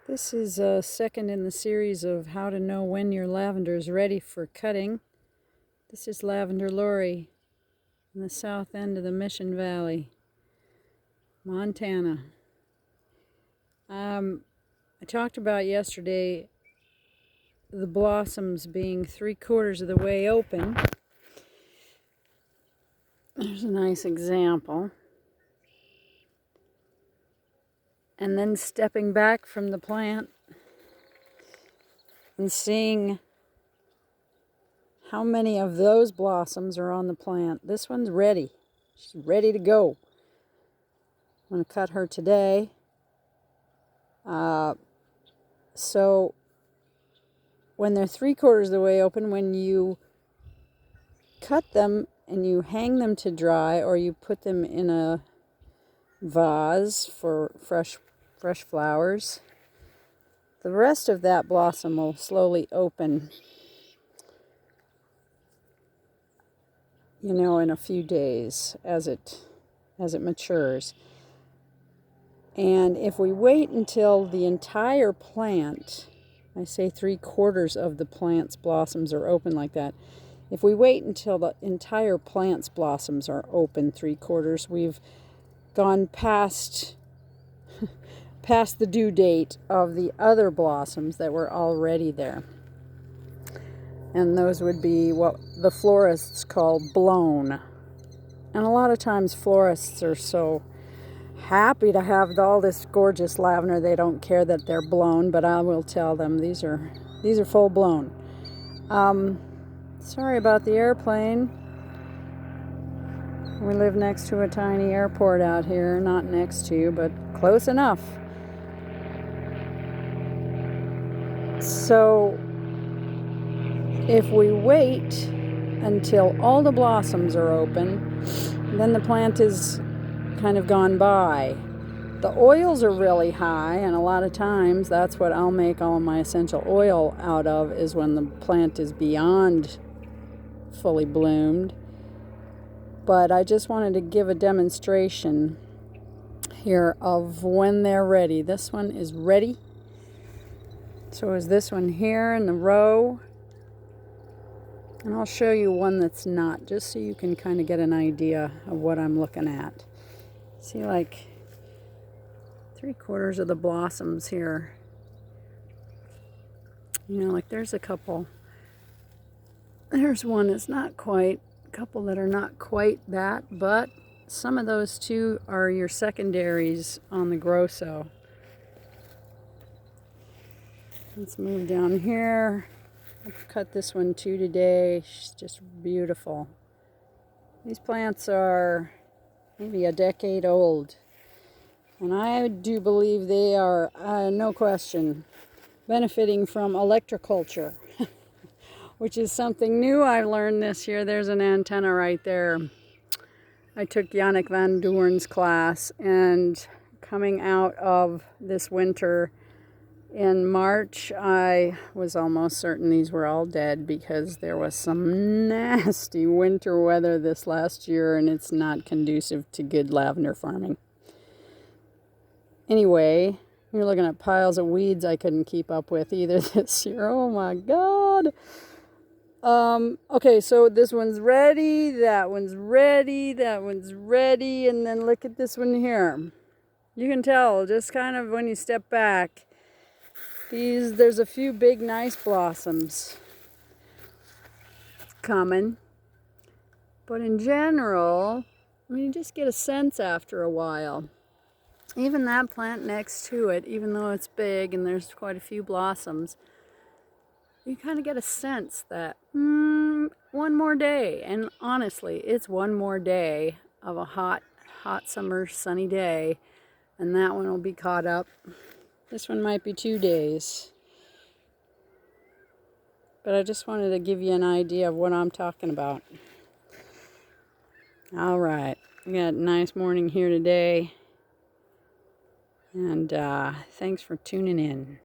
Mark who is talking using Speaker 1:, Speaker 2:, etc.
Speaker 1: This is a second in the series of how to know when your lavender is ready for cutting. This is Lavender Lorry in the south end of the Mission Valley, Montana. I talked about yesterday the blossoms being 3/4 of the way open. There's a nice example. And then stepping back from the plant and seeing how many of those blossoms are on the plant. This one's ready. She's ready to go. I'm going to cut her today. So when they're 3/4 of the way open, when you cut them and you hang them to dry, or you put them in a vase for fresh flowers, the rest of that blossom will slowly open, in a few days as it matures. And if we wait until the entire plant, I say 3/4 of the plant's blossoms are open like that. If we wait until the entire plant's blossoms are open 3/4, we've gone past the due date of the other blossoms that were already there. And those would be what the florists call blown. And a lot of times florists are so happy to have all this gorgeous lavender, they don't care that they're blown, but I will tell them these are full blown. Sorry about the airplane. We live next to a tiny airport out here. Not next to, but close enough. So if we wait until all the blossoms are open, then the plant is kind of gone by. The oils are really high, and a lot of times that's what I'll make all of my essential oil out of, is when the plant is beyond fully bloomed. But I just wanted to give a demonstration here of when they're ready. This one is ready. So is this one here in the row. And I'll show you one that's not, just so you can kind of get an idea of what I'm looking at. See, like 3/4 of the blossoms here. Like there's a couple. There's one that's not quite, a couple that are not quite that, but some of those too are your secondaries on the grosso. Let's move down here. I've cut this one too today. She's just beautiful. These plants are maybe a decade old, and I do believe they are, no question, benefiting from electroculture, which is something new I learned this year. There's an antenna right there. I took Yannick Van Doorn's class, and coming out of this winter in March, I was almost certain these were all dead, because there was some nasty winter weather this last year, and it's not conducive to good lavender farming. Anyway, you're looking at piles of weeds I couldn't keep up with either this year. Oh my God. Okay, so this one's ready, that one's ready, that one's ready, and then look at this one here. You can tell just kind of when you step back, there's a few big nice blossoms coming, but in general, you just get a sense after a while. Even that plant next to it, even though it's big and there's quite a few blossoms, you kind of get a sense that one more day, and honestly, it's one more day of a hot summer sunny day, and that one will be caught up. This one might be 2 days. But I just wanted to give you an idea of what I'm talking about. All right. We got a nice morning here today. And thanks for tuning in.